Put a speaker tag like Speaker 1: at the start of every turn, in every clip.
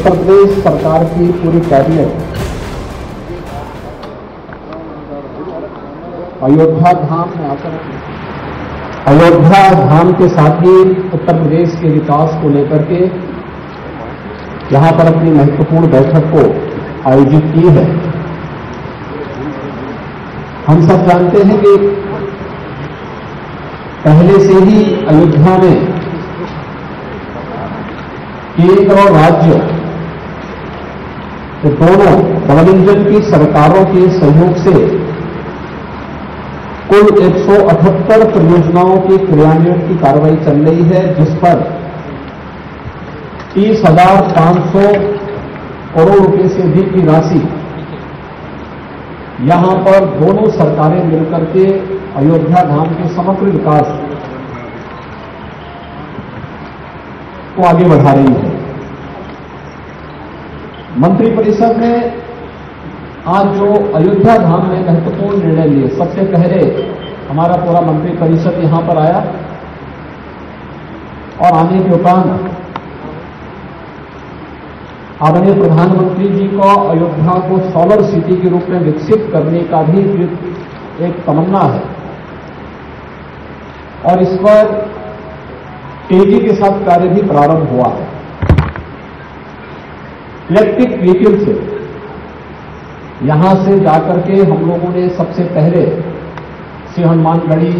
Speaker 1: उत्तर प्रदेश सरकार की पूरी कैबिनेट अयोध्या धाम में आकर अयोध्या धाम के साथ ही उत्तर प्रदेश के विकास को लेकर के यहां पर अपनी महत्वपूर्ण बैठक को आयोजित की है। हम सब जानते हैं कि पहले से ही अयोध्या में केंद्र और राज्य तो दोनों डबल इंजन की सरकारों के सहयोग से कुल 178 परियोजनाओं के क्रियान्वयन की कार्रवाई चल रही है, जिस पर 30,500 करोड़ रुपए से अधिक की राशि यहां पर दोनों सरकारें मिलकर के अयोध्या धाम के समग्र विकास को आगे बढ़ा रही है। मंत्रिपरिषद ने आज जो अयोध्या धाम में महत्वपूर्ण निर्णय लिए, सबसे पहले हमारा पूरा मंत्रिपरिषद यहां पर आया और आने के उपरांत आदरणीय प्रधानमंत्री जी को अयोध्या को सोलर सिटी के रूप में विकसित करने का भी एक तमन्ना है और इस पर तेजी के साथ कार्य भी प्रारंभ हुआ है। इलेक्ट्रिक व्हीकल से यहां से जाकर के हम लोगों ने सबसे पहले श्री हनुमानगढ़ी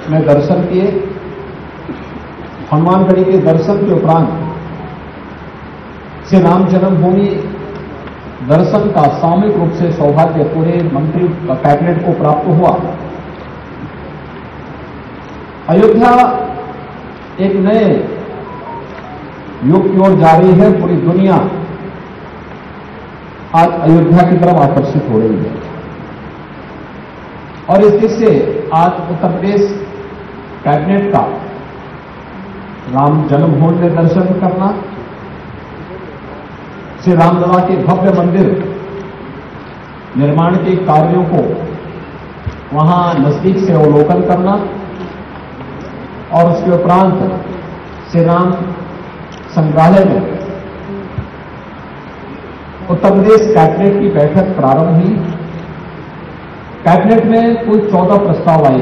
Speaker 1: में दर्शन किए। हनुमानगढ़ी के दर्शन के उपरांत श्री राम जन्मभूमि दर्शन का सामूहिक रूप से सौभाग्य पूरे मंत्री कैबिनेट को प्राप्त हुआ। अयोध्या एक नए युग की ओर जा रही है। पूरी दुनिया आज अयोध्या की तरफ आकर्षित हो रही है और इस दृष्टि से आज उत्तर प्रदेश कैबिनेट का राम जन्मभूमि में दर्शन करना, श्री रामलला के भव्य मंदिर निर्माण के कार्यों को वहां नजदीक से अवलोकन करना और उसके उपरांत श्री राम संग्रहालय में उत्तर प्रदेश कैबिनेट की बैठक प्रारंभ हुई। कैबिनेट में कुल 14 प्रस्ताव आए।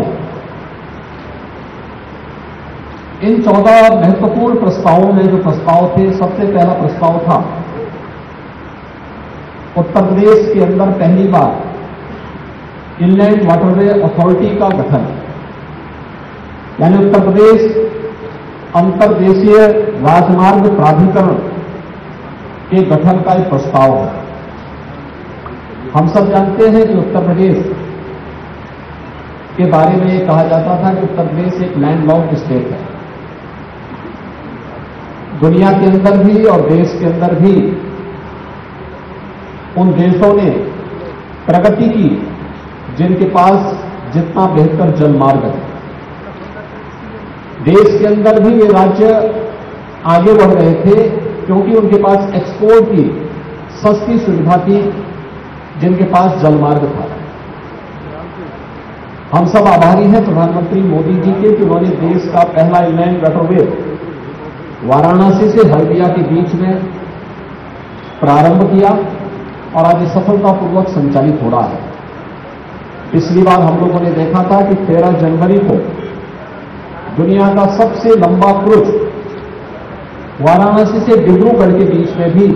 Speaker 1: इन 14 महत्वपूर्ण प्रस्तावों में जो प्रस्ताव थे, सबसे पहला प्रस्ताव था उत्तर प्रदेश के अंदर पहली बार इनलैंड वाटरवे अथॉरिटी का गठन, यानी उत्तर प्रदेश अंतर्देशीय राजमार्ग प्राधिकरण के गठन का एक प्रस्ताव है। हम सब जानते हैं कि उत्तर प्रदेश के बारे में यह कहा जाता था कि उत्तर प्रदेश एक लैंडलॉक्ड स्टेट है। दुनिया के अंदर भी और देश के अंदर भी उन देशों ने प्रगति की जिनके पास जितना बेहतर जलमार्ग है। देश के अंदर भी ये राज्य आगे बढ़ रहे थे क्योंकि उनके पास एक्सपोर्ट की सस्ती सुविधा थी, जिनके पास जलमार्ग था। हम सब आभारी हैं प्रधानमंत्री मोदी जी के कि उन्होंने देश का पहला इनलैंड वाटरवे वाराणसी से हल्दिया के बीच में प्रारंभ किया और आज सफलतापूर्वक संचालित हो रहा है। पिछली बार हम लोगों ने देखा था कि 13 जनवरी को दुनिया का सबसे लंबा क्रूज वाराणसी से डिब्रूगढ़ के बीच में भी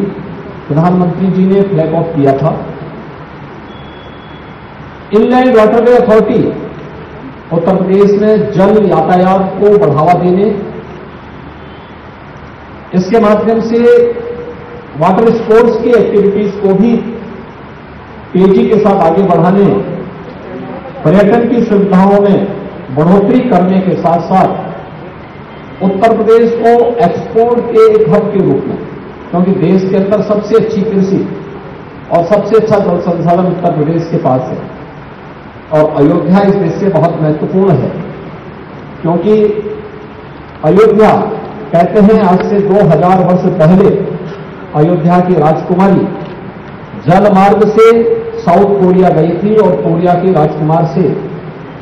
Speaker 1: प्रधानमंत्री जी ने फ्लैग ऑफ किया था। Inland waterway authority Uttar Pradesh में जल यातायात को बढ़ावा देने, इसके माध्यम से वाटर स्पोर्ट्स की एक्टिविटीज को भी तेजी के साथ आगे बढ़ाने, पर्यटन की सुविधाओं में बढ़ोतरी करने के साथ साथ उत्तर प्रदेश को एक्सपोर्ट के एक हब के रूप में, क्योंकि देश के अंदर सबसे अच्छी कृषि और सबसे अच्छा जल संसाधन उत्तर प्रदेश के पास है और अयोध्या इस देश से बहुत महत्वपूर्ण है, क्योंकि अयोध्या कहते हैं आज से 2000 वर्ष पहले अयोध्या की राजकुमारी जल मार्ग से साउथ कोरिया गई थी और कोरिया के राजकुमार से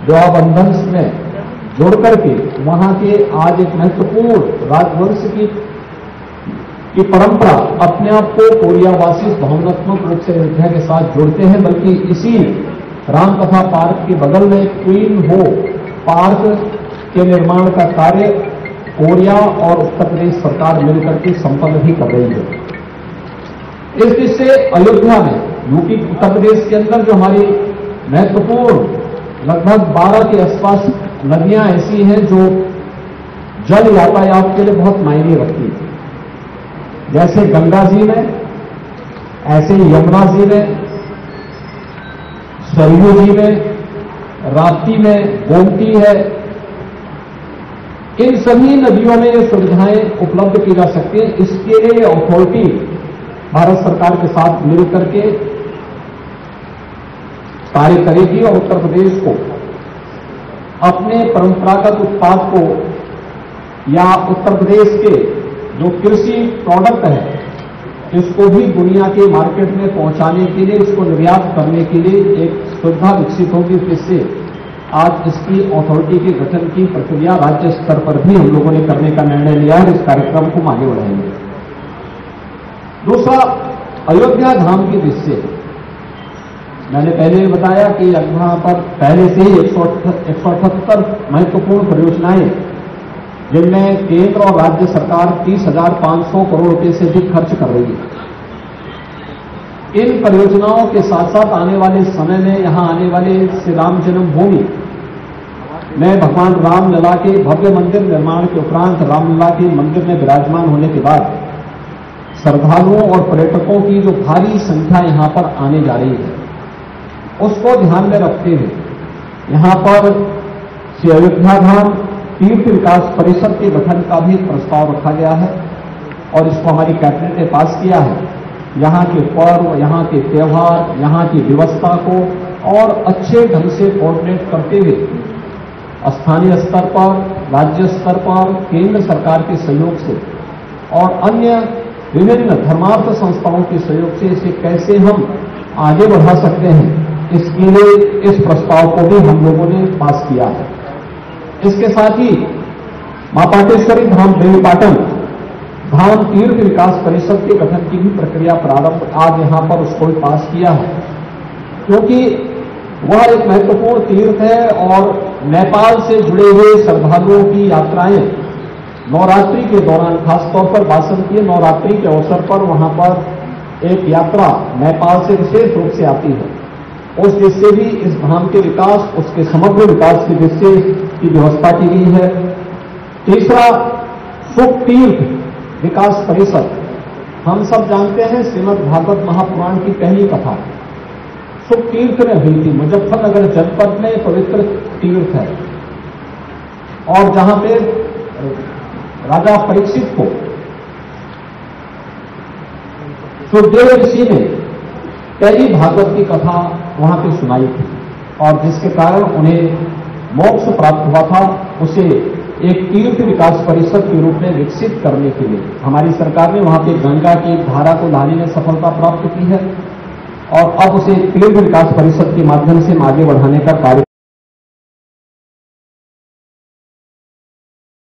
Speaker 1: विवाह बंधन में जुड़ करके वहां के आज एक महत्वपूर्ण राजवंश की की परंपरा अपने आप को कोरियावासी भावनात्मक रूप से अयोध्या के साथ जोड़ते हैं, बल्कि इसी रामकथा पार्क के बगल में क्वीन हो पार्क के निर्माण का कार्य कोरिया और उत्तर प्रदेश सरकार मिलकर के संपन्न भी कर रही है। इस दृष्टि से अयोध्या में यूपी उत्तर प्रदेश के अंदर जो हमारी महत्वपूर्ण लगभग 12 के आसपास नदियां ऐसी हैं जो जल यातायात के लिए बहुत मायने रखती है, जैसे गंगा जी में, ऐसे यमुना जी में, सरयू जी में, राप्ती में, गोमती है। इन सभी नदियों में ये सुविधाएं उपलब्ध की जा सकती हैं। इसके लिए अथॉरिटी भारत सरकार के साथ मिलकर के कार्य करेगी और उत्तर प्रदेश को अपने परंपरागत उत्पाद को या उत्तर प्रदेश के जो कृषि प्रोडक्ट है इसको भी दुनिया के मार्केट में पहुंचाने के लिए, इसको निर्यात करने के लिए एक सुविधा विकसित होगी। जिससे आज इसकी अथॉरिटी के गठन की प्रक्रिया राज्य स्तर पर भी हम लोगों ने करने का निर्णय लिया है। इस कार्यक्रम को आगे बढ़ाएंगे। दूसरा, अयोध्या धाम की दृष्टि से मैंने पहले भी बताया कि यहां पर पहले से ही 178 महत्वपूर्ण परियोजनाएं, जिनमें केंद्र और राज्य सरकार 30,500 करोड़ रुपए से अधिक खर्च कर रही है। इन परियोजनाओं के साथ साथ आने वाले समय में यहां आने वाले श्री राम जन्मभूमि में भगवान रामलला के भव्य मंदिर निर्माण के उपरांत रामलला के मंदिर में विराजमान होने के बाद श्रद्धालुओं और पर्यटकों की जो भारी संख्या यहां पर आने जा रही है, उसको ध्यान में रखते हुए यहां पर श्री अयोध्या धाम तीर्थ विकास परिषद के गठन का भी प्रस्ताव रखा गया है और इसको हमारी कैबिनेट ने पास किया है। यहां के पर्व, यहां के त्यौहार, यहां की व्यवस्था को और अच्छे ढंग से कोऑर्डिनेट करते हुए स्थानीय स्तर पर, राज्य स्तर पर, केंद्र सरकार के सहयोग से और अन्य विभिन्न धर्मार्थ संस्थाओं के सहयोग से इसे कैसे हम आगे बढ़ा सकते हैं, इसके लिए इस प्रस्ताव को भी हम लोगों ने पास किया है। इसके साथ ही मां पाटेश्वरी धाम देवीपाटन धाम तीर्थ विकास परिषद के गठन की भी प्रक्रिया प्रारंभ आज यहां पर उसको पास किया है, क्योंकि वह एक महत्वपूर्ण तीर्थ है और नेपाल से जुड़े हुए श्रद्धालुओं की यात्राएं नवरात्रि के दौरान, खासतौर पर बासंतीय नवरात्रि के अवसर पर वहां पर एक यात्रा नेपाल से विशेष रूप से आती है। उस दृष्टि भी इस धाम के विकास, उसके समग्र विकास की दृष्टि की व्यवस्था की गई है। तीसरा, सुख तीर्थ विकास परिषद। हम सब जानते हैं श्रीमद् भागवत महापुराण की पहली कथा सुख तीर्थ में हुई थी। मुजफ्फरनगर जनपद में पवित्र तीर्थ है और जहां पे राजा परीक्षित को सुखदेव ऋषि ने पहली भागवत की कथा वहां पे सुनाई थी और जिसके कारण उन्हें मोक्ष प्राप्त हुआ था। उसे एक तीर्थ विकास परिषद के रूप में विकसित करने के लिए हमारी सरकार ने वहां पे गंगा की एक धारा को लाने में सफलता प्राप्त की है और अब उसे तीर्थ विकास परिषद के माध्यम से आगे बढ़ाने का कार्य